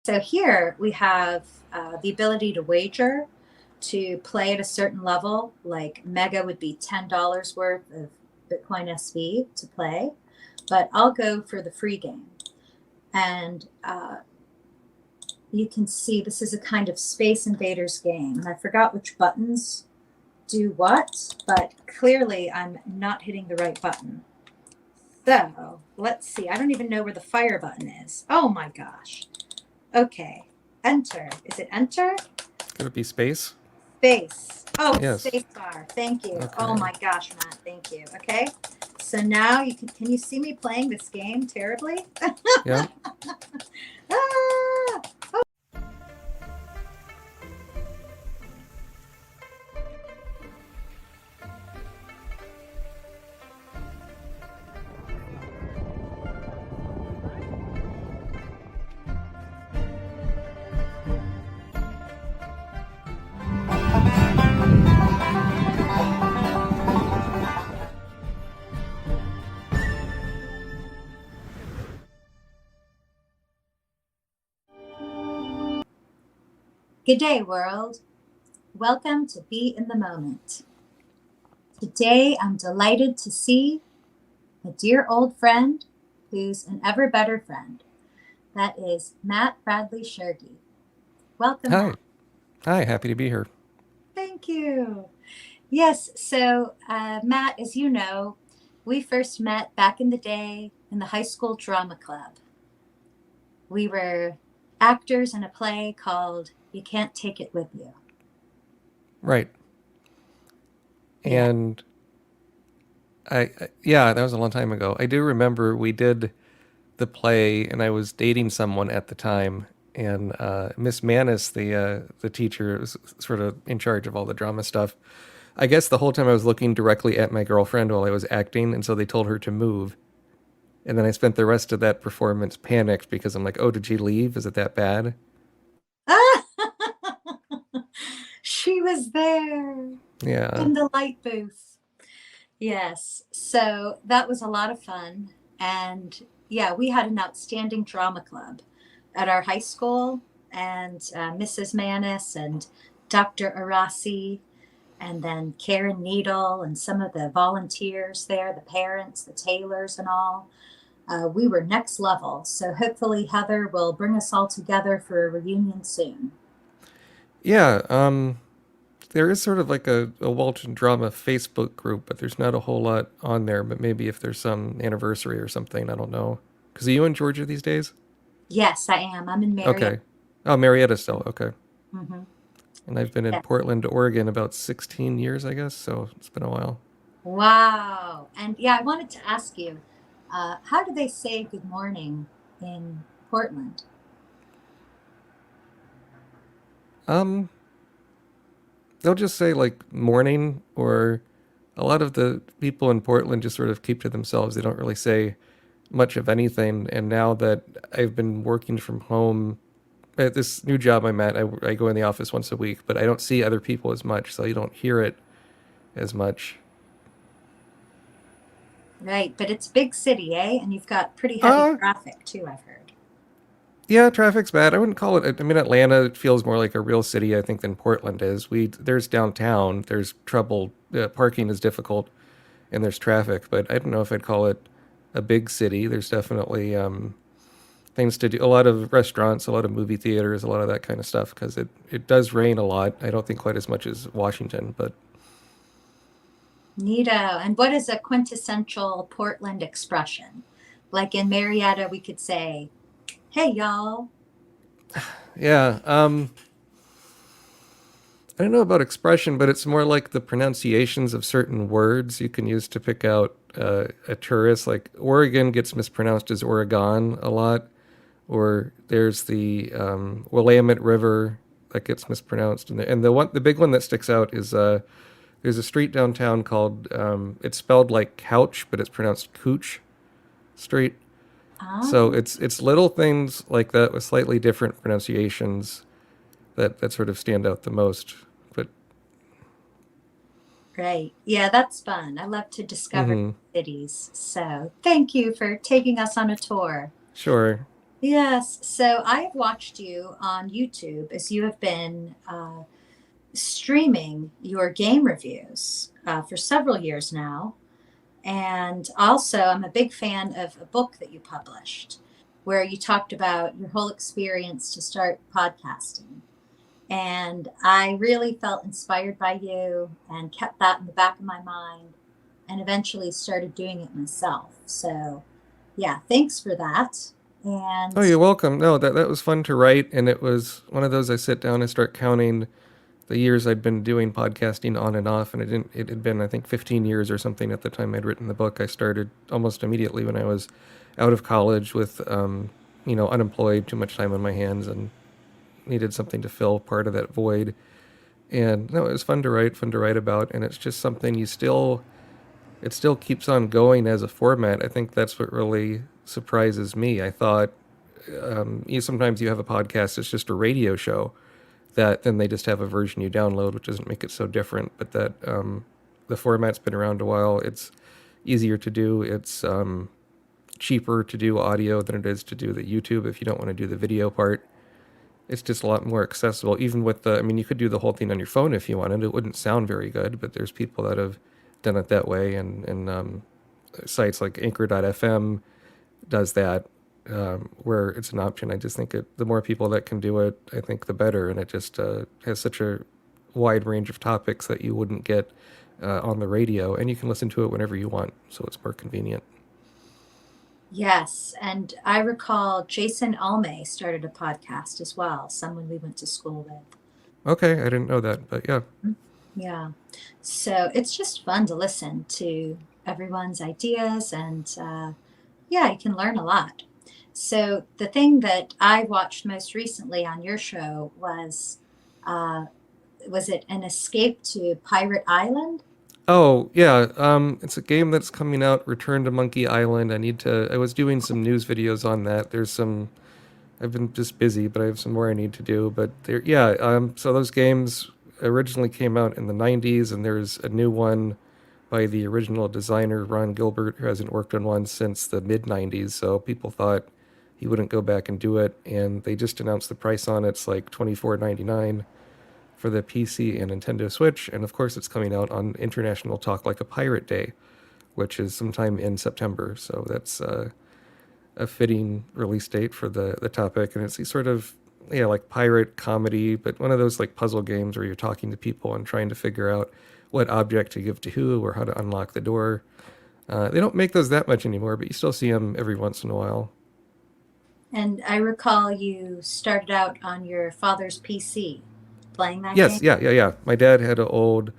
So here we have the ability to wager, to play at a certain level, like Mega would be $10 worth of Bitcoin SV to play, but I'll go for the free game. And you can see this is a kind of Space Invaders game. And I forgot which buttons do what, but clearly I'm not hitting the right button. So let's see. I don't even know where the fire button is. Oh my gosh. Okay. Enter. Is it enter? Could it be space? Space. Oh, Yes. space bar. Thank you. Okay. Oh my gosh, Matt. Thank you. Okay. So now you can you see me playing this game terribly? Yeah. Ah! Good day, world. Welcome to Be in the Moment. Today, I'm delighted to see a dear old friend who's an ever better friend. That is Mat Bradley-Tschirgi. Welcome, Hi. Matt. Hi, happy to be here. Thank you. Yes, so Matt, as you know, we first met back in the day in the high school drama club. We were actors in a play called You Can't Take It With You. Right. Yeah. And yeah, that was a long time ago. I do remember we did the play, and I was dating someone at the time, and Miss Manis, the teacher, was sort of in charge of all the drama stuff. I guess the whole time I was looking directly at my girlfriend while I was acting, and so they told her to move. And then I spent the rest of that performance panicked because I'm like, oh, did she leave? Is it that bad? Ah! She was there Yeah. in the light booth. Yes. So that was a lot of fun. And yeah, we had an outstanding drama club at our high school. And Mrs. Manis and Dr. Arasi, and then Karen Needle, and some of the volunteers there, the parents, the tailors, and all. We were next level. So hopefully Heather will bring us all together for a reunion soon. Yeah, there is sort of like a Walton drama Facebook group, but there's not a whole lot on there. But maybe if there's some anniversary or something, I don't know. Because are you in Georgia these days? Yes, I am. I'm in Marietta. Okay. Oh, Marietta still. Okay. Hmm. And I've been in Yeah. Portland, Oregon about 16 years, I guess. So it's been a while. Wow. And yeah, I wanted to ask you, how do they say good morning in Portland? Um, they'll just say like morning, or a lot of the people in Portland just sort of keep to themselves. They don't really say much of anything. And now that I've been working from home at this new job I'm at, I go in the office once a week, but I don't see other people as much, so you don't hear it as much. Right. But it's big city, eh? And you've got pretty heavy Uh, traffic too, I've heard. yeah, traffic's bad. I wouldn't call it. I mean, Atlanta feels more like a real city, I think, than Portland is. There's downtown, there's trouble, parking is difficult, and there's traffic. But I don't know if I'd call it a big city. There's definitely things to do. A lot of restaurants, a lot of movie theaters, a lot of that kind of stuff. Because it does rain a lot. I don't think quite as much as Washington, but Neato. And what is a quintessential Portland expression? Like in Marietta, we could say, hey, y'all. yeah. I don't know about expression, but it's more like the pronunciations of certain words you can use to pick out a tourist. Like Oregon gets mispronounced as Oregon a lot, or there's the Willamette River that gets mispronounced. And the big one that sticks out is there's a street downtown called it's spelled like couch, but it's pronounced cooch street. So Ah, it's little things like that with slightly different pronunciations that sort of stand out the most. But right. Yeah, that's fun. I love to discover hmm cities. So thank you for taking us on a tour. sure. Yes. So I've watched you on YouTube as you have been streaming your game reviews for several years now. And also, I'm a big fan of a book that you published where you talked about your whole experience to start podcasting. And I really felt inspired by you and kept that in the back of my mind and eventually started doing it myself. So, yeah, thanks for that. Oh, And you're welcome. No, that was fun to write, and it was one of those I sit down and start counting the years I'd been doing podcasting on and off, and it had been, I think, 15 years or something at the time I'd written the book. I started almost immediately when I was out of college with, unemployed, too much time on my hands, and needed something to fill part of that void. And no, it was fun to write about, and it's just something it still keeps on going as a format. I think that's what really surprises me. I thought sometimes you have a podcast, it's just a radio show that then they just have a version you download, which doesn't make it so different. But that the format's been around a while. It's easier to do. It's cheaper to do audio than it is to do the YouTube if you don't want to do the video part. It's just a lot more accessible. Even with I mean, you could do the whole thing on your phone if you wanted. It wouldn't sound very good, but there's people that have done it that way, and sites like Anchor.fm does that, where it's an option. I just think the more people that can do it, I think the better. And it just has such a wide range of topics that you wouldn't get on the radio, and you can listen to it whenever you want, so it's more convenient. yes, and I recall Jason Alme started a podcast as well, someone we went to school with. Okay, I didn't know that, but yeah. Yeah. So it's just fun to listen to everyone's ideas and yeah, you can learn a lot. So the thing that I watched most recently on your show uh was it an escape to Pirate Island? Oh, yeah. It's a game that's coming out, Return to Monkey Island. I was doing some news videos on that. I've been just busy, but I have some more I need to do. But yeah, so those games originally came out in the 90s, and there's a new one by the original designer, Ron Gilbert, who hasn't worked on one since the mid 90s. So people thought he wouldn't go back and do it. And they just announced the price on it. It's like $24.99 for the PC and Nintendo Switch. And of course, it's coming out on International Talk Like a Pirate Day, which is sometime in September. So that's a fitting release date for the topic. And it's sort of, yeah, like pirate comedy, but one of those like puzzle games where you're talking to people and trying to figure out what object to give to who or how to unlock the door. They don't make those that much anymore, but you still see them every once in a while. And I recall you started out on your father's PC playing that game. Yes, yeah. My dad had an old,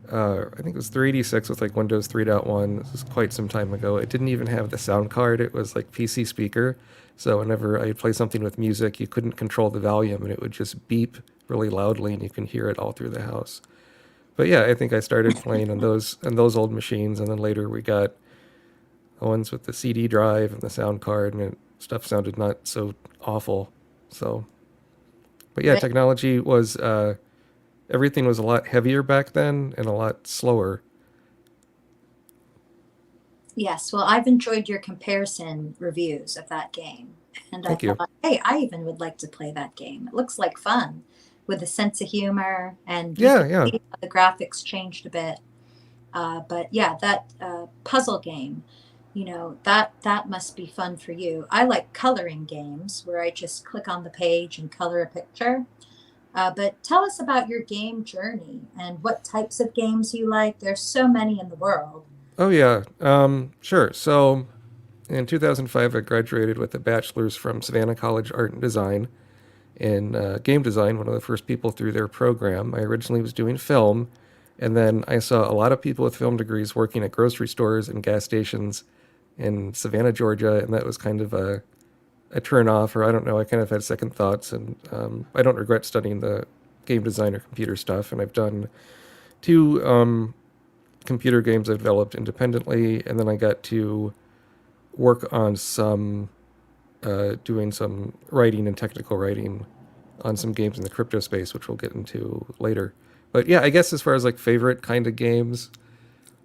I think it was 386 with like Windows 3.1. This was quite some time ago. It didn't even have the sound card. It was like PC speaker. So whenever I play something with music, you couldn't control the volume, and it would just beep really loudly, and you can hear it all through the house. But yeah, I think I started playing on those old machines, and then later we got the ones with the CD drive and the sound card, and stuff sounded not so awful. So, but yeah, But technology was everything was a lot heavier back then and a lot slower. yes, well, I've enjoyed your comparison reviews of that game. And I Thank you. thought, hey, I even would like to play that game. It looks like fun with a sense of humor, and you Yeah, can yeah. see how the graphics changed a bit. But yeah, that puzzle game, that must be fun for you. I like coloring games where I just click on the page and color a picture. But tell us about your game journey and what types of games you like. There's so many in the world. Oh yeah. Sure. So in 2005, I graduated with a bachelor's from Savannah College Art and Design in game design, one of the first people through their program. I originally was doing film, and then I saw a lot of people with film degrees working at grocery stores and gas stations in Savannah, Georgia, and that was kind of a turn off, or I don't know, I kind of had second thoughts, and I don't regret studying the game design or computer stuff, and I've done two computer games I developed independently, and then I got to work on doing some writing and technical writing on some games in the crypto space, which we'll get into later. But yeah, I guess as far as like favorite kind of games,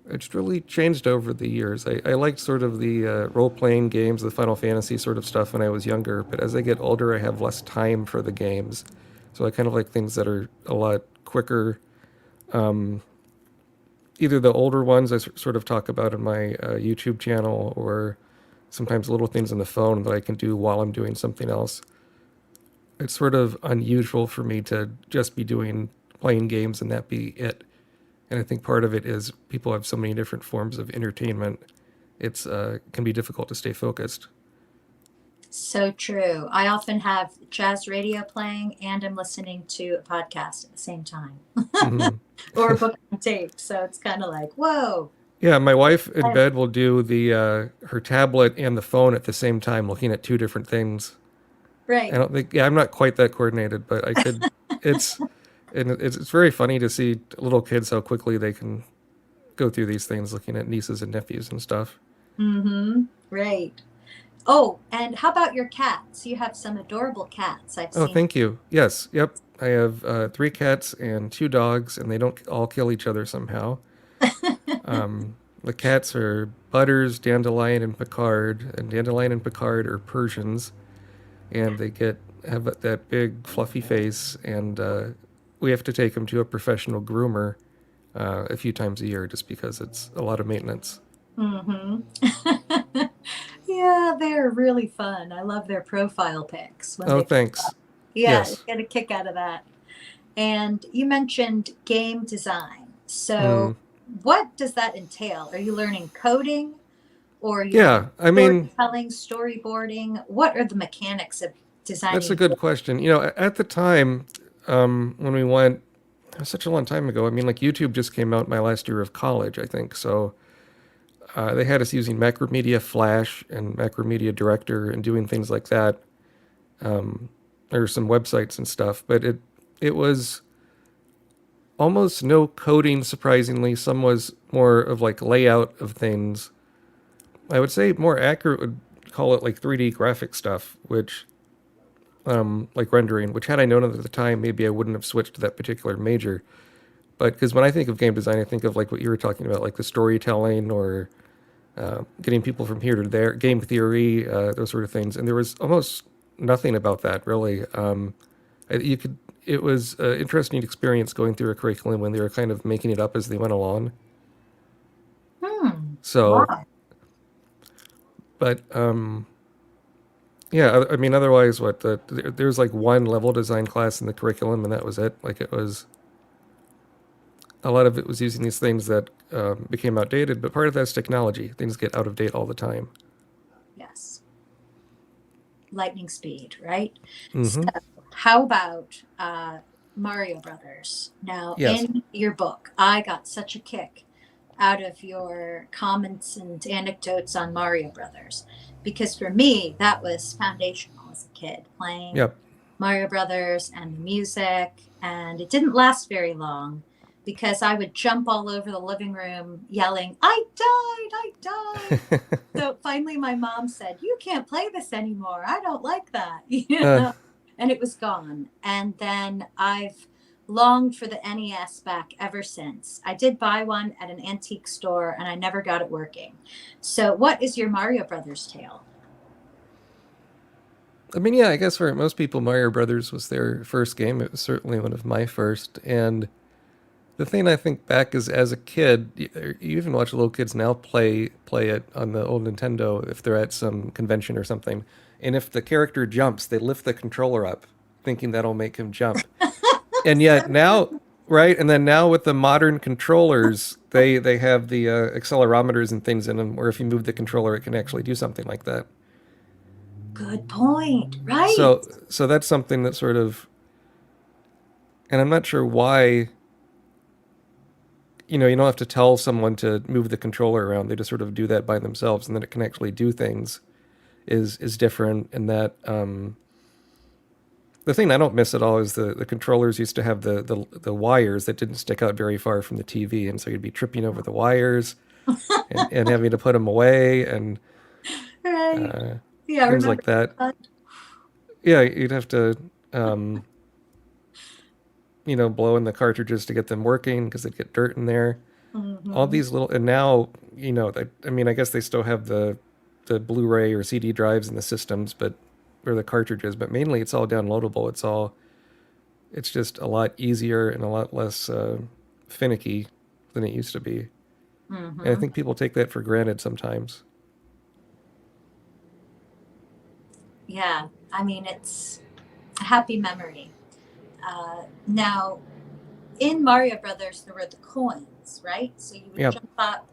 It's really changed over the years. I liked sort of the role-playing games, the Final Fantasy sort of stuff when I was younger, but as I get older, I have less time for the games. So I kind of like things that are a lot quicker. Um, Either the older ones I sort of talk about in my YouTube channel, or sometimes little things on the phone that I can do while I'm doing something else. It's sort of unusual for me to just be playing games and that be it. And I think part of it is people have so many different forms of entertainment. It's can be difficult to stay focused. So true. I often have jazz radio playing and I'm listening to a podcast at the same time Hmm. or a book on tape. So it's kind of like, whoa. Yeah, my wife in I- bed will do the her tablet and the phone at the same time, looking at two different things. I Right. don't think, yeah, I'm not quite that coordinated, but I could. It's and it's very funny to see little kids how quickly they can go through these things, looking at nieces and nephews and stuff. Mm-hmm. Right. Oh, and how about your cats? You have some adorable cats I've Oh, seen. thank you. Yes, yep. I have three cats and two dogs, and they don't all kill each other somehow. The cats are Butters, Dandelion, and Picard, and Dandelion and Picard are Persians, and they have that big fluffy face, and we have to take them to a professional groomer a few times a year just because it's a lot of maintenance. Mm-hmm. Yeah, they're really fun. I love their profile pics when Oh, they, thanks. yeah, I Yes. get a kick out of that. And you mentioned game design. So Mm. what does that entail? Are you learning coding or are you learning Yeah, I mean, storytelling, storyboarding? What are the mechanics of that's a designing? good question. At the time, when we went, it was such a long time ago. I mean, like YouTube just came out my last year of college, I think. So they had us using Macromedia Flash and Macromedia Director and doing things like that. There were some websites and stuff, but it was almost no coding, surprisingly. Some was more of like layout of things. I would say more accurate would call it like 3D graphic stuff, which like rendering, which had I known it at the time, maybe I wouldn't have switched to that particular major. But because when I think of game design, I think of like what you were talking about, like the storytelling or getting people from here to there, game theory, those sort of things. And there was almost nothing about that really. You could. It was an interesting experience going through a curriculum when they were kind of making it up as they went along. Hmm. So, Wow. but yeah, I mean, otherwise, there's like one level design class in the curriculum, and that was it. Like it was a lot of it was using these things that became outdated, but part of that's technology. Things get out of date all the time. Yes. Lightning speed, right? So Hmm. how about Mario Brothers? Now, Yes. in your book, I got such a kick out of your comments and anecdotes on Mario Brothers because for me, that was foundational as a kid playing Yep. Mario Brothers and the music. And it didn't last very long because I would jump all over the living room yelling, I died, I died. So finally, my mom said, "You can't play this anymore. I don't like that." uh, And it was gone. And then I've longed for the NES back ever since. I did buy one at an antique store and I never got it working. So, what is your Mario Brothers tale? I mean, yeah, I guess for most people, Mario Brothers was their first game. It was certainly one of my first. And the thing I think back is, as a kid, you even watch little kids now play it on the old Nintendo if they're at some convention or something. And if the character jumps, they lift the controller up, thinking that'll make him jump. And So yet now, right? And then now with the modern controllers, they have the accelerometers and things in them, where if you move the controller, it can actually do something like that. good point. Right. So that's something that sort of, and I'm not sure why. You don't have to tell someone to move the controller around. They just sort of do that by themselves, and then it can actually do things. Is different, and that the thing I don't miss at all is the controllers used to have the wires that didn't stick out very far from the TV, and so you'd be tripping over the wires and having to put them away and Right. uh, Yeah, I things remember like that. that. Yeah, you'd have to blow in the cartridges to get them working because they'd get dirt in there. All Hmm. these little, and now, I mean, I guess they still have the Blu-ray or CD drives in the systems, but or the cartridges, but mainly it's all downloadable. It's just a lot easier and a lot less finicky than it used to be. And I Hmm. think people take that for granted sometimes. Yeah, I mean, it's a happy memory. Now, in Mario Brothers, there were the coins, right? So you would Yep. jump up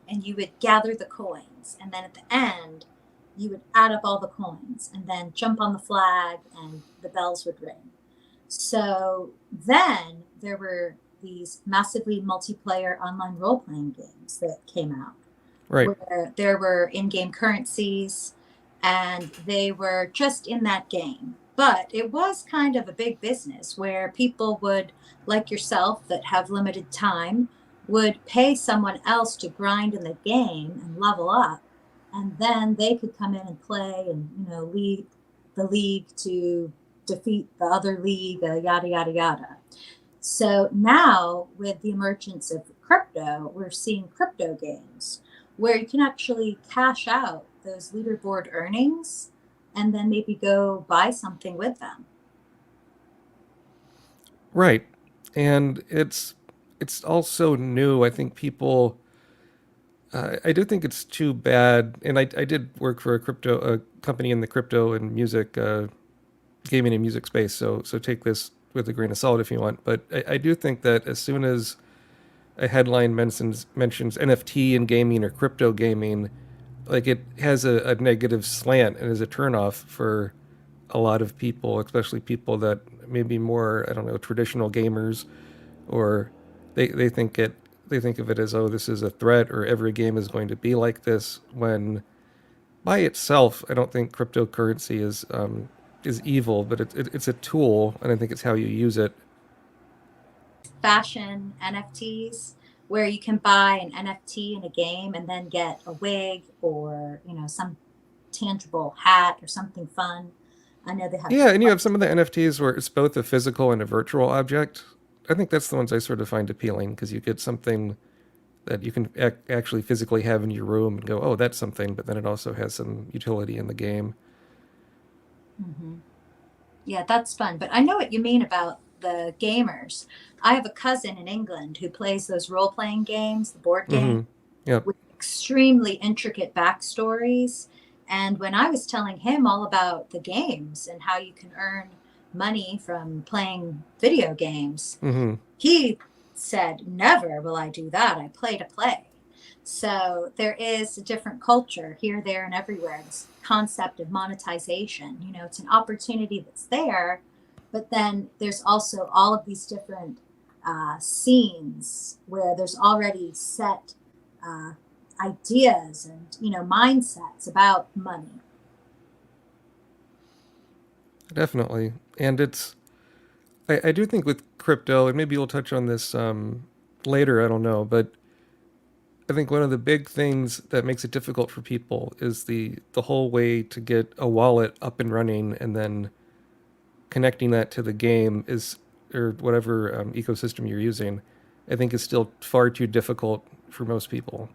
and you would gather the coins. And then at the end, you would add up all the coins and then jump on the flag and the bells would ring. So then there were these massively multiplayer online role playing games that came out Right. where there were in game currencies and they were just in that game. But it was kind of a big business where people would, like yourself, that have limited time, would pay someone else to grind in the game and level up. And then they could come in and play and, lead the league to defeat the other league, yada, yada, yada. So now, with the emergence of crypto, we're seeing crypto games where you can actually cash out those leaderboard earnings and then maybe go buy something with them. Right. And it's also new. I think people I do think it's too bad, and I did work for a company in the crypto and music gaming and music space. So take this with a grain of salt if you want. But I do think that as soon as a headline mentions NFT and gaming or crypto gaming, like it has a negative slant and is a turnoff for a lot of people, especially people that maybe more, I don't know, traditional gamers, or they think they think of it as, oh, this is a threat or every game is going to be like this, when by itself I don't think cryptocurrency is evil, but it's a tool, and I think it's how you use it. Fashion NFTs, where you can buy an NFT in a game and then get a wig or, some tangible hat or something fun. I know they have. Yeah, and you have some of the NFTs where it's both a physical and a virtual object. I think that's the ones I sort of find appealing because you get something that you can actually physically have in your room and go, oh, that's something, but then it also has some utility in the game. Hmm. Yeah, that's fun. But I know what you mean about the gamers. I have a cousin in England who plays those role playing games, the board game, Mm-hmm. Yep. with extremely intricate backstories. And when I was telling him all about the games and how you can earn money from playing video games, Mm-hmm. he said, never will I do that. I play to play. So there is a different culture here, there, and everywhere. This concept of monetization, it's an opportunity that's there, but then there's also all of these different scenes where there's already set uh, ideas and, mindsets about money. Definitely. And I do think with crypto, and maybe we'll touch on this later, I don't know, but I think one of the big things that makes it difficult for people is the whole way to get a wallet up and running and then connecting that to the game is, or whatever ecosystem you're using, I think is still far too difficult for most people.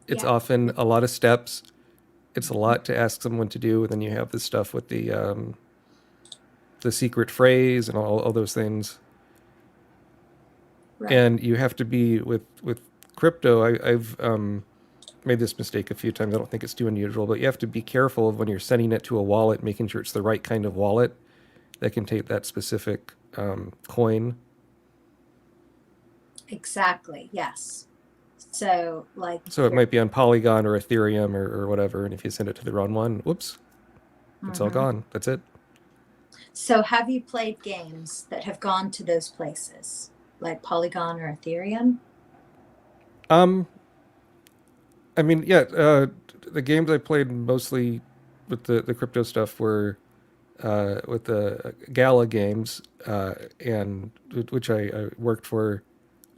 It's Yeah. often a lot of steps. It's a lot to ask someone to do, and then you have this stuff with the secret phrase and all those things. Right. And you have to be with crypto. I've made this mistake a few times. I don't think it's too unusual, but you have to be careful of when you're sending it to a wallet, making sure it's the right kind of wallet that can take that specific coin. Exactly. Yes. So, like, So it might be on Polygon or Ethereum or whatever. And if you send it to the wrong one, whoops, it's all mhm. gone. That's it. So have you played games that have gone to those places, like Polygon or Ethereum? Um, I mean, yeah, the games I played mostly with the crypto stuff were with the Gala games, and which I worked for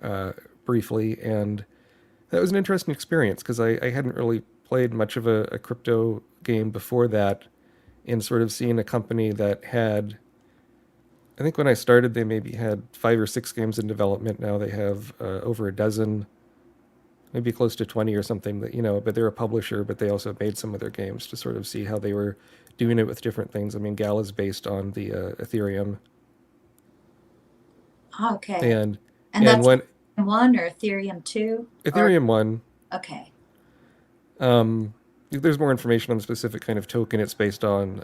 uh, briefly, and that was an interesting experience because I hadn't really played much of a crypto game before that, and sort of seeing a company that had I think when I started, they maybe had 5 or 6 games in development. Now they have over a dozen, maybe close to 20 or something. That but they're a publisher, but they also made some of their games to sort of see how they were doing it with different things. I mean, Gala's based on the Ethereum, Okay. and And and that's when one or Ethereum 2 or Ethereum one, okay. there's more information on the specific kind of token it's based on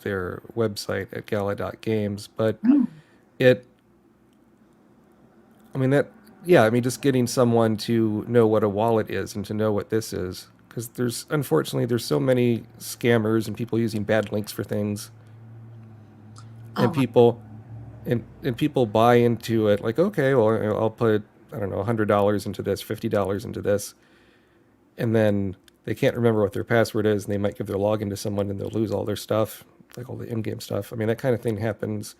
their website at gala.games, but Hmm. it I mean that yeah, I mean just getting someone to know what a wallet is and to know what this is, because there's so many scammers and people using bad links for things, Oh and my. people buy into it like, okay, well, I'll put, I don't know, $100 into this, $50 into this, and then they can't remember what their password is, and they might give their login to someone and they'll lose all their stuff, like all the in-game stuff. I mean, that kind of thing happens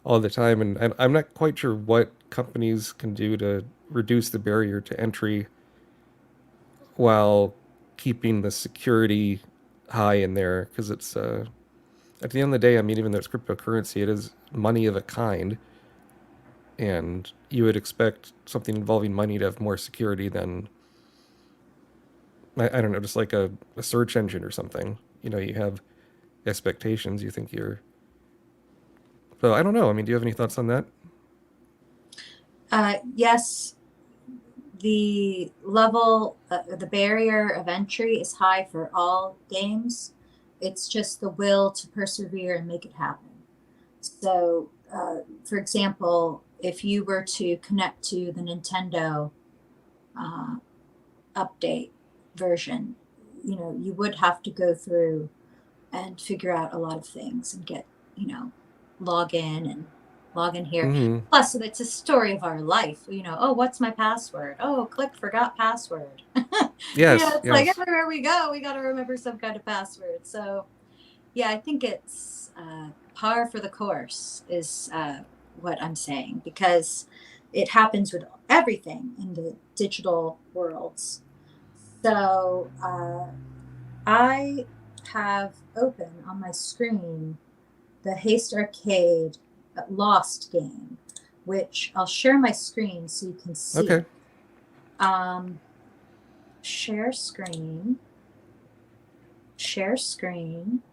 all the time, and I'm not quite sure what companies can do to reduce the barrier to entry while keeping the security high in there, because it's at the end of the day, I mean, even though it's cryptocurrency, it is money of a kind, and you would expect something involving money to have more security than I don't know, just like a search engine or something. You have expectations. You think you're. So I don't know. I mean, do you have any thoughts on that? Yes, the barrier of entry is high for all games. It's just the will to persevere and make it happen. So, for example, if you were to connect to the Nintendo uh, update version, you would have to go through and figure out a lot of things and get, you know, log in and log in here. Mm-hmm. Plus, it's a story of our life. Oh, what's my password? Oh, click forgot password. Yes. It's like Yes. everywhere we go, we got to remember some kind of password. So, yeah, I think it's par for the course, is what I'm saying, because it happens with everything in the digital worlds. So, I have open on my screen the Haste Arcade Lost game, which I'll share my screen so you can see Okay. it. Um, share screen, share screen,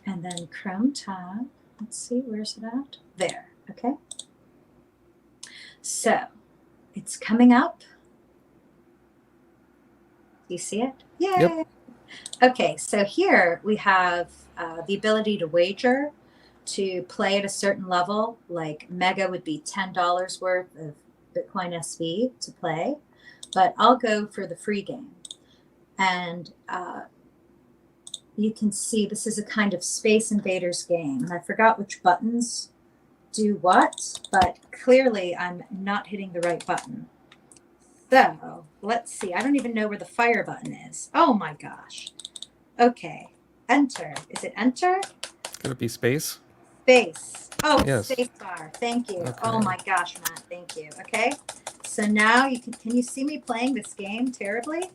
and then Chrome tab. Let's see, where's it at? There, okay. So it's coming up. Do you see it? Yep. Yay! Okay, so here we have the ability to wager to play at a certain level. Like Mega would be $10 worth of Bitcoin SV to play, but I'll go for the free game. And you can see this is a kind of Space Invaders game. And I forgot which buttons do what, but clearly I'm not hitting the right button. So let's see. I don't even know where the fire button is. Oh my gosh. Okay. Enter. Is it enter? Could it be space? Space. Oh, Yes. space bar. Thank you. Oh Okay. my gosh, Matt. Thank you. Okay. So now can you see me playing this game terribly?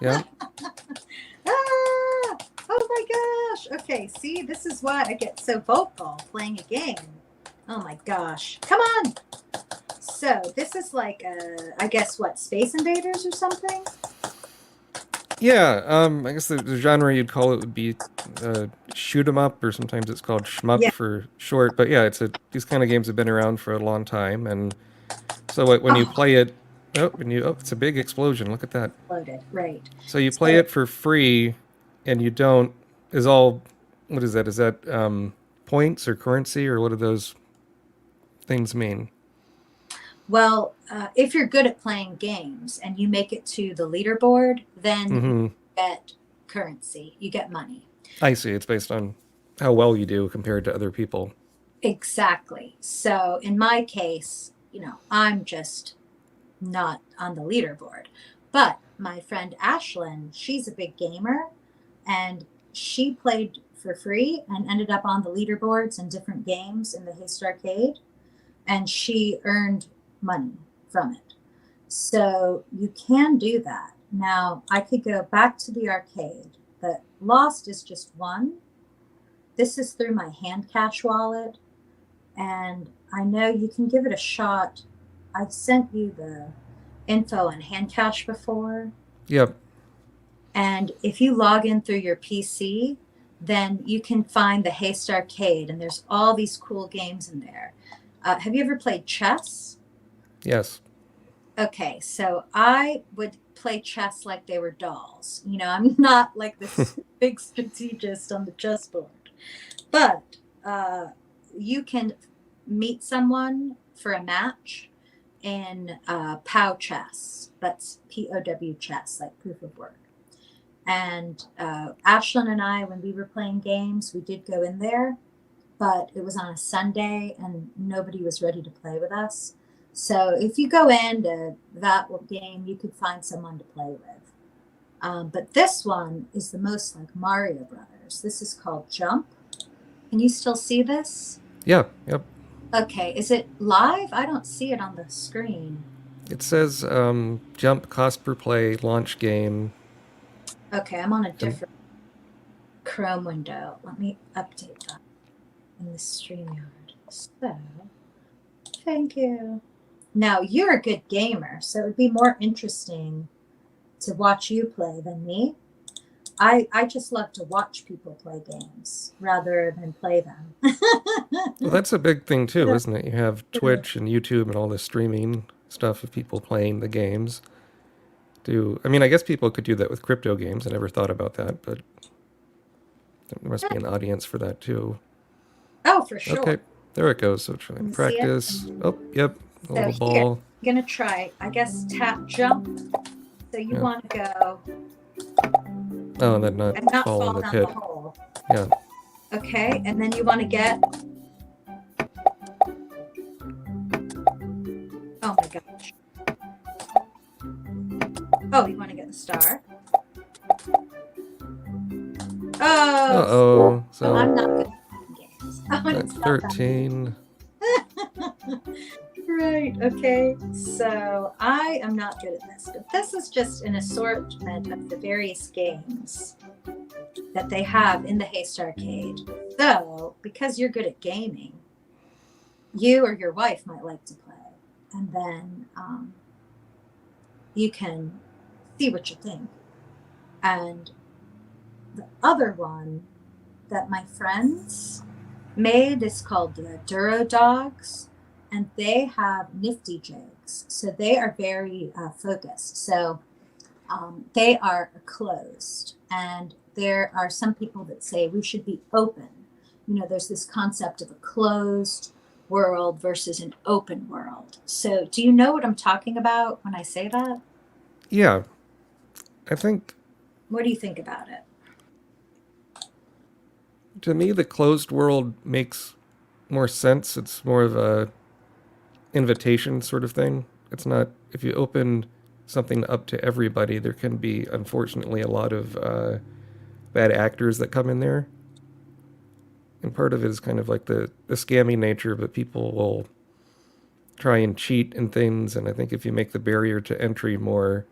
Yeah. Ah! Oh my gosh. Okay. See, this is why I get so vocal playing a game. Oh my gosh. Come on. So this is like, I guess what, Space Invaders or something? Yeah. I guess the genre you'd call it would be shoot 'em up, or sometimes it's called shmup Yeah. for short. But yeah, these kind of games have been around for a long time, and so when you Oh, play it, it's a big explosion. Look at that. loaded. Right. So you play So, it for free, and you don't is all. What is that? Is that points or currency, or what do those things mean? well, if you're good at playing games and you make it to the leaderboard, then you Mm-hmm. get currency, you get money. I see. It's based on how well you do compared to other people. Exactly. So in my case, I'm just not on the leaderboard. But my friend Ashlyn, she's a big gamer, and she played for free and ended up on the leaderboards in different games in the Haste Arcade, and she earned money from it. So you can do that. Now, I could go back to the arcade, but Lost is just one. This is through my hand cash wallet. and I know you can give it a shot. I sent you the info on Hand Cash before. Yep. And if you log in through your PC, then you can find the Haste Arcade, and there's all these cool games in there. Have you ever played chess? Yes. Okay, so I would play chess like they were dolls. I'm not like this big strategist on the chessboard. But you can meet someone for a match in POW chess. That's POW chess, like proof of work. And Ashlyn and I, when we were playing games, we did go in there, but it was on a Sunday and nobody was ready to play with us. So if you go into that game, you could find someone to play with. But this one is the most like Mario Brothers. This is called Jump. Can you still see this? Yeah. Yep. Okay. Is it live? I don't see it on the screen. It says jump cost per play launch game. Okay, I'm on a different Chrome window. Let me update that in the StreamYard. So, thank you. Now, you're a good gamer, so it would be more interesting to watch you play than me. I just love to watch people play games rather than play them. Well, that's a big thing too, isn't it? You have Twitch and YouTube and all this streaming stuff of people playing the games. I mean, I guess people could do that with crypto games. I never thought about that, but there must be an audience for that too. Oh, for sure. Okay, there it goes. So try and practice. Oh, yep, a little ball. I'm gonna try, I guess, tap jump. So you want to go. Oh, and then not fall in the pit. The hole. Yeah. Okay, and then you want to get. Oh my gosh. Oh, you want to get the star. Oh. Uh-oh. So I'm not good at games. Oh, that's 13. Right, okay. So I am not good at this, but this is just an assortment of the various games that they have in the Haste Arcade. So, because you're good at gaming, you or your wife might like to play. And then you can see what you think. And the other one that my friends made is called the Duro Dogs, and they have nifty jigs. So they are very focused. So they are closed. And there are some people that say we should be open. There's this concept of a closed world versus an open world. So do you know what I'm talking about when I say that? Yeah. I think. What do you think about it? To me, the closed world makes more sense. It's more of a invitation sort of thing. It's not, if you open something up to everybody, there can be, unfortunately, a lot of bad actors that come in there. And part of it is kind of like the scammy nature, but people will try and cheat and things. And I think if you make the barrier to entry more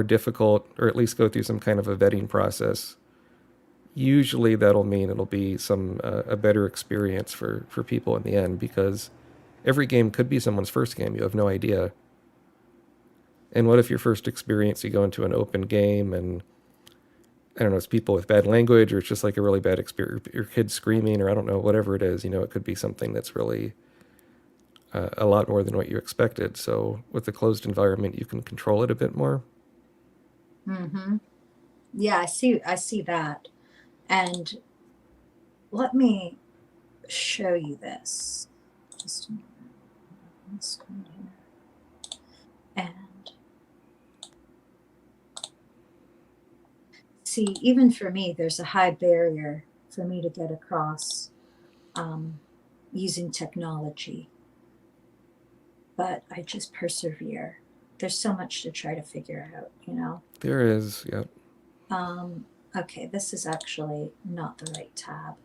difficult, or at least go through some kind of a vetting process, usually that'll mean it'll be a better experience for people in the end, because every game could be someone's first game. You have no idea. And what if your first experience, you go into an open game and, I don't know, it's people with bad language, or it's just like a really bad experience, your kid's screaming, or I don't know, whatever it is, it could be something that's really a lot more than what you expected. So with the closed environment, you can control it a bit more. Mm-hmm. Yeah, I see that. And let me show you this. Just a minute. On the screen here. And see, even for me, there's a high barrier for me to get across using technology. But I just persevere. There's so much to try to figure out, There is, yep. Okay, this is actually not the right tab.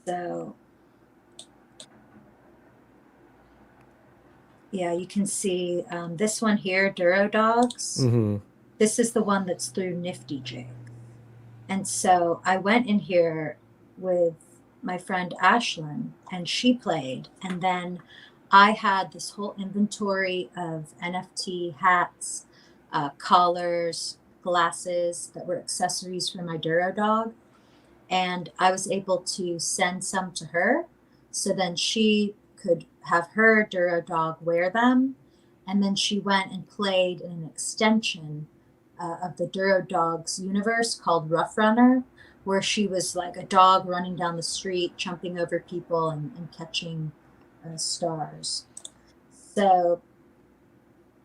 So, yeah, you can see this one here, Duro Dogs. Mm-hmm. This is the one that's through Nifty Jig. And so I went in here with my friend Ashlyn, and she played. And then I had this whole inventory of NFT hats, collars, glasses that were accessories for my Duro dog. And I was able to send some to her. So then she could have her Duro dog wear them. And then she went and played in an extension of the Duro Dog's universe called Rough Runner, where she was like a dog running down the street, jumping over people and catching stars. So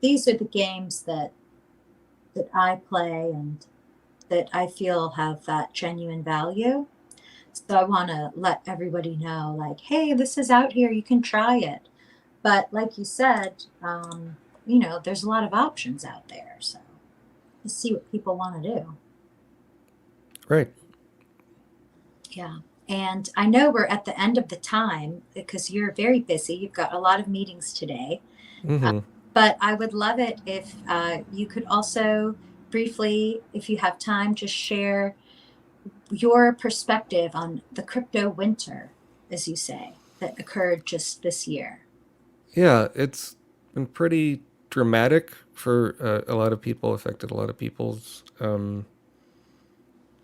these are the games that I play and that I feel have that genuine value. So I want to let everybody know, like, hey, this is out here. You can try it. But like you said, there's a lot of options out there. So let's see what people want to do. Right. Yeah. And I know we're at the end of the time because you're very busy. You've got a lot of meetings today. Mm-hmm. But I would love it if you could also briefly, if you have time, just share your perspective on the crypto winter, as you say, that occurred just this year. Yeah, it's been pretty dramatic for a lot of people, affected a lot of people's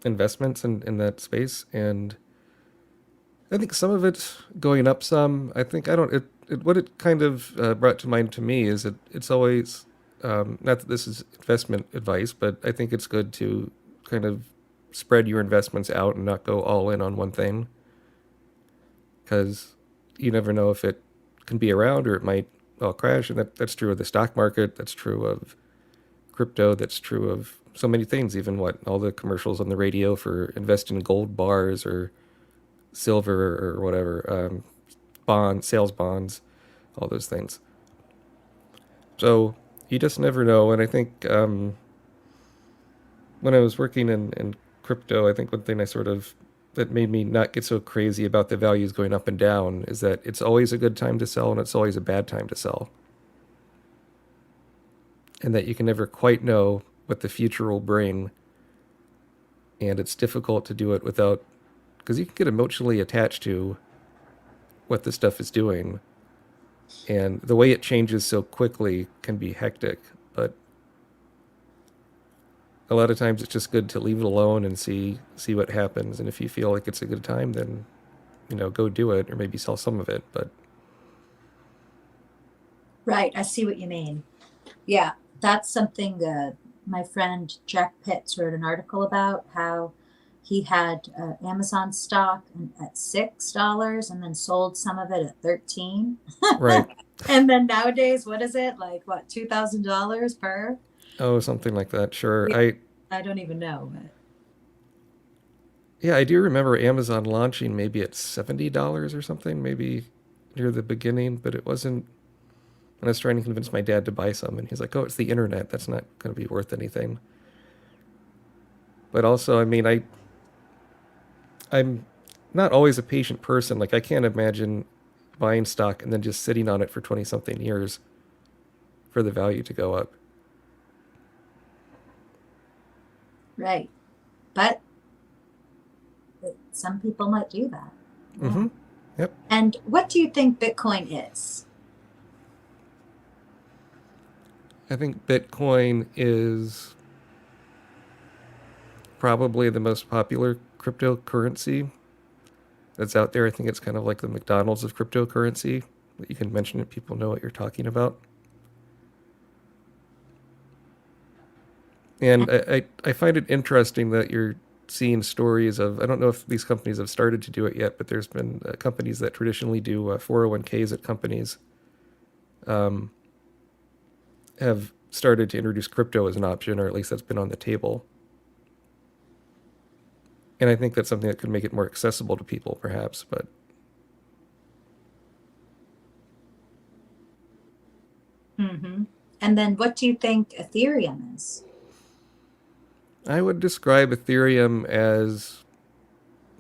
investments in that space. And I think some of it's going up some. I think I don't. What it kind of brought to mind to me is it's always not that this is investment advice, but I think it's good to kind of spread your investments out and not go all in on one thing because you never know if it can be around or it might all crash. And that's true of the stock market. That's true of crypto. That's true of so many things. Even what all the commercials on the radio for invest in gold bars or silver or whatever, sales bonds, all those things. So you just never know. And I think when I was working in crypto, I think one thing that made me not get so crazy about the values going up and down is that it's always a good time to sell and it's always a bad time to sell. And that you can never quite know what the future will bring. And it's difficult to do it without, because you can get emotionally attached to what this stuff is doing. And the way it changes so quickly can be hectic. But a lot of times it's just good to leave it alone and see what happens. And if you feel like it's a good time, then go do it or maybe sell some of it. But Right. I see what you mean. Yeah. That's something my friend Jack Pitts wrote an article about how he had Amazon stock at $6 and then sold some of it at 13. right. And then nowadays, what is it? Like what, $2,000 per? Oh, something like that. Sure. Yeah, I don't even know. But Yeah, I do remember Amazon launching maybe at $70 or something, maybe near the beginning, but it wasn't. And I was trying to convince my dad to buy some, and he's like, "Oh, it's the internet. That's not going to be worth anything." But also, I mean, I'm not always a patient person. Like, I can't imagine buying stock and then just sitting on it for 20 something years for the value to go up. right. But some people might do that. Yeah. Mm-hmm. Yep. And what do you think Bitcoin is? I think Bitcoin is probably the most popular cryptocurrency that's out there. I think it's kind of like the McDonald's of cryptocurrency. That you can mention it, people know what you're talking about. And I find it interesting that you're seeing stories of, I don't know if these companies have started to do it yet, but there's been companies that traditionally do 401ks at companies have started to introduce crypto as an option, or at least that's been on the table. And I think that's something that could make it more accessible to people, perhaps. But Mm-hmm. And then what do you think Ethereum is? I would describe Ethereum as,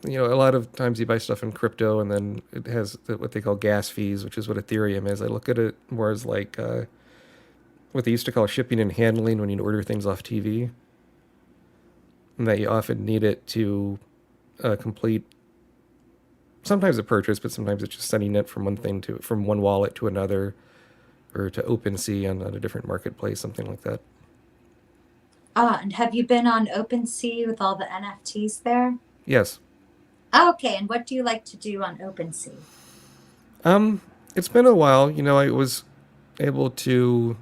a lot of times you buy stuff in crypto and then it has what they call gas fees, which is what Ethereum is. I look at it more as like what they used to call shipping and handling when you order things off TV, and that you often need it to complete sometimes a purchase, but sometimes it's just sending it from one wallet to another, or to OpenSea on a different marketplace, something like that. Ah, and have you been on OpenSea with all the NFTs there? Yes. Oh, okay, and what do you like to do on OpenSea? Um, it's been a while. I was able to,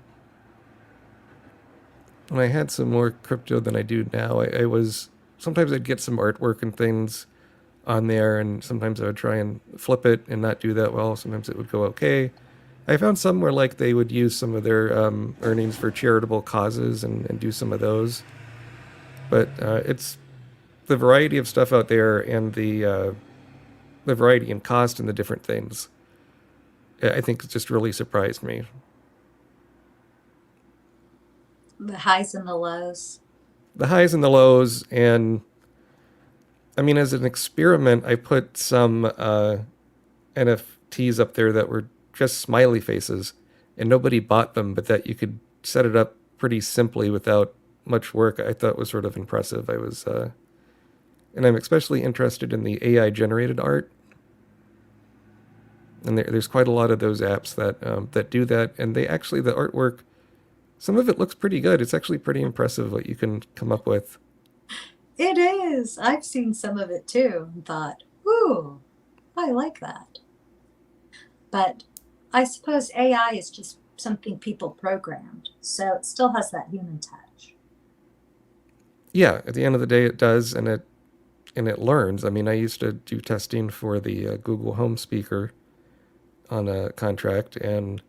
when I had some more crypto than I do now, I was, sometimes I'd get some artwork and things on there, and sometimes I would try and flip it and not do that well. Sometimes it would go okay. I found some where like they would use some of their earnings for charitable causes and do some of those. But it's the variety of stuff out there, and the variety in cost and the different things. I think it just really surprised me. The highs and the lows. The highs and the lows, and I mean, as an experiment, I put some NFTs up there that were just smiley faces, and nobody bought them, but that you could set it up pretty simply without much work. I thought was sort of impressive. And I'm especially interested in the AI generated art, and there's quite a lot of those apps that do that, and the artwork, some of it looks pretty good. It's actually pretty impressive what you can come up with. It is. I've seen some of it too and thought, ooh, I like that. But I suppose AI is just something people programmed, so it still has that human touch. Yeah, at the end of the day, it does, and it learns. I mean, I used to do testing for the Google Home speaker on a contract, and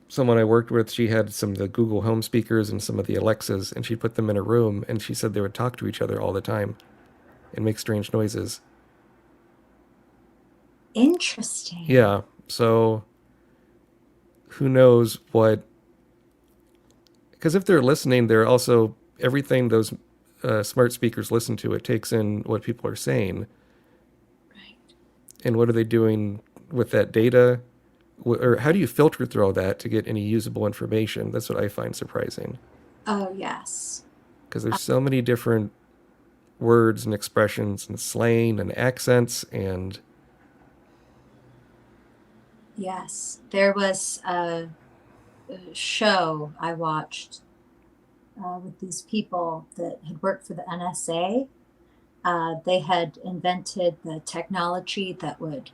someone I worked with, she had some of the Google Home speakers and some of the Alexas, and she put them in a room, and she said they would talk to each other all the time and make strange noises. Interesting. Yeah, so who knows what? Because if they're listening, they're also everything those smart speakers listen to. It takes in what people are saying, Right. and what are they doing with that data? Or how do you filter through all that to get any usable information? That's what I find surprising. Oh, yes. Because there's so many different words and expressions and slang and accents and Yes. There was a show I watched with these people that had worked for the NSA. They had invented the technology that would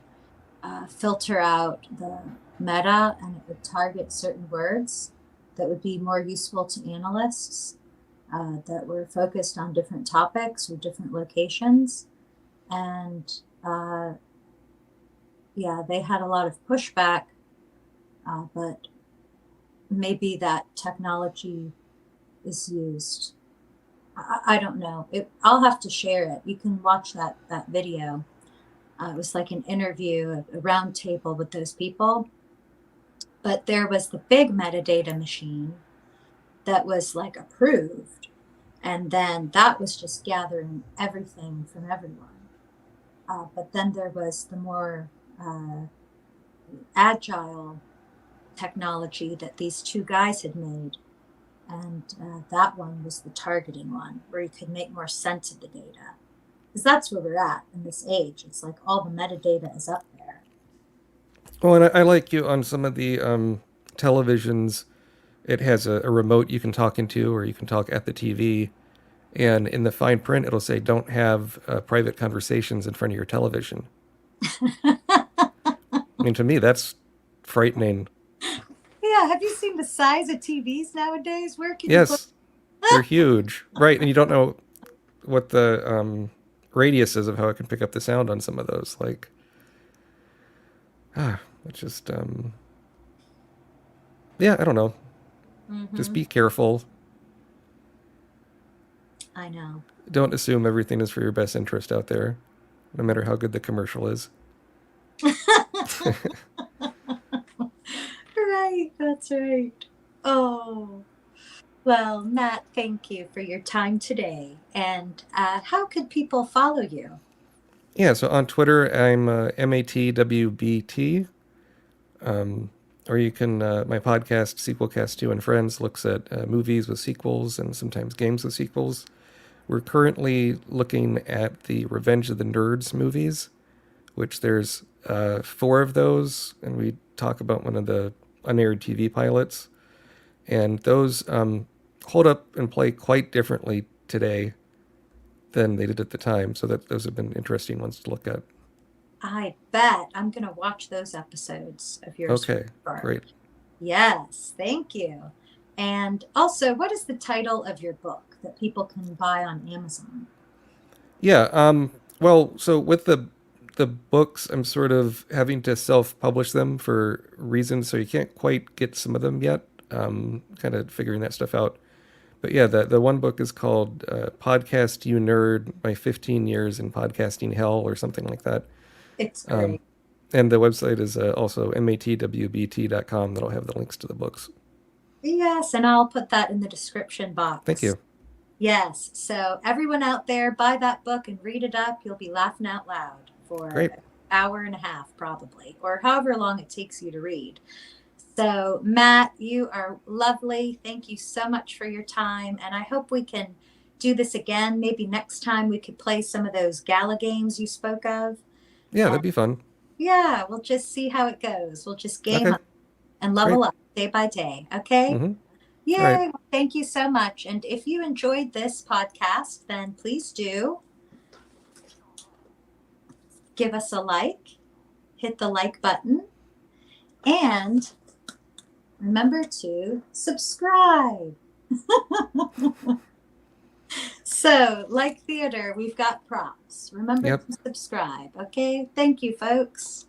filter out the meta, and it would target certain words that would be more useful to analysts that were focused on different topics or different locations. And yeah, they had a lot of pushback, but maybe that technology is used. I don't know. I'll have to share it. You can watch that video. It was like an interview, a round table with those people. But there was the big metadata machine that was like approved. And then that was just gathering everything from everyone. But then there was the more agile technology that these two guys had made. And that one was the targeting one, where you could make more sense of the data. Because that's where we're at in this age. It's like all the metadata is up there. well, and I like you on some of the televisions. It has a remote you can talk into, or you can talk at the TV. And in the fine print, it'll say, "Don't have private conversations in front of your television." I mean, to me, that's frightening. Yeah, have you seen the size of TVs nowadays? Where can you put? Yes, they're huge, right? And you don't know what the radius is of how it can pick up the sound on some of those. Like, it's just, yeah, I don't know. Just Mm-hmm. be careful. I know. Don't assume everything is for your best interest out there, no matter how good the commercial is. Right, that's right. Oh, well, Matt, thank you for your time today. And how could people follow you? Yeah, so on Twitter, I'm MATWBT. Or you can, my podcast, Sequelcast 2 and Friends, looks at movies with sequels and sometimes games with sequels. We're currently looking at the Revenge of the Nerds movies. which there's 4 of those, and we talk about one of the unaired TV pilots. And those hold up and play quite differently today than they did at the time. So that those have been interesting ones to look at. I bet I'm going to watch those episodes of yours. Okay, great. Yes, thank you. And also, what is the title of your book that people can buy on Amazon? Yeah, well, so with the books, I'm sort of having to self-publish them for reasons, so you can't quite get some of them yet. Kind of figuring that stuff out. But yeah, the one book is called Podcast You Nerd, My 15 Years in Podcasting Hell, or something like that. It's great. And the website is also matwbt.com. That'll have the links to the books. Yes, and I'll put that in the description box. Thank you. Yes, so everyone out there, buy that book and read it up. You'll be laughing out loud for Great. an hour and a half, probably, or however long it takes you to read. So, Matt, you are lovely. Thank you so much for your time. And I hope we can do this again. Maybe next time we could play some of those gala games you spoke of. Yeah, that'd be fun. Yeah, we'll just see how it goes. We'll just game Okay. up and level Great. up day by day. Okay? Mm-hmm. Yay. All right. Well, thank you so much. And if you enjoyed this podcast, then please do give us a like, hit the like button, and remember to subscribe. So, like theater, we've got props. Remember Yep. to subscribe. Okay? Thank you, folks.